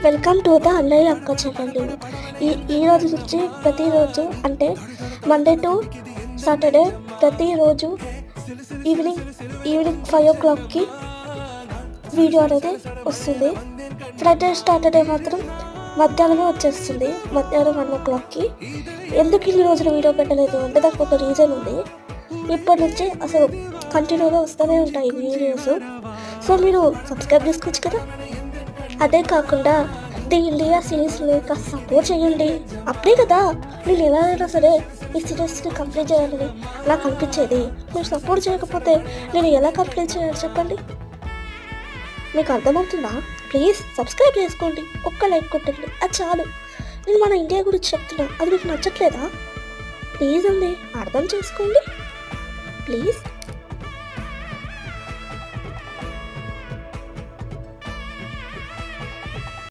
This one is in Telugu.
వెల్కమ్ టు ద అన్నయ్య అక్క ఛానల్. ఈ రోజు నుంచి ప్రతిరోజు అంటే మండే టు సాటర్డే ప్రతిరోజు ఈవినింగ్ 5 o'clockకి వీడియో అనేది వస్తుంది. ఫ్రైడే సాటర్డే మాత్రం మధ్యాహ్నమే వచ్చేస్తుంది, మధ్యాహ్నం 1 o'clockకి. ఎందుకు ఇన్ని రోజులు వీడియో పెట్టలేదు అంటే దానికి ఒక రీజన్ ఉంది. ఇప్పటి నుంచి అసలు కంటిన్యూగా వస్తూనే ఉంటాయి వీడియోస్. సో మీరు సబ్స్క్రైబ్ చేసుకోవచ్చు కదా. అదే కాకుండా ది ఇండియా సిరీస్ని కాస్త సపోర్ట్ చేయండి. అప్పుడే కదా నేను ఎలాగైనా సరే ఈ సిరీస్ని కంప్లీట్ చేయాలని నాకు అనిపించేది. మీరు సపోర్ట్ చేయకపోతే నేను ఎలా కంప్లీట్ చేయాలి చెప్పండి? మీకు అర్థమవుతుందా? ప్లీజ్ సబ్స్క్రైబ్ చేసుకోండి, ఒక్క లైక్ కొట్టండి, అది చాలు. నేను మన ఇండియా గురించి చెప్తున్నా, అది మీకు నచ్చట్లేదా? ప్లీజ్ అండి, అర్థం చేసుకోండి ప్లీజ్.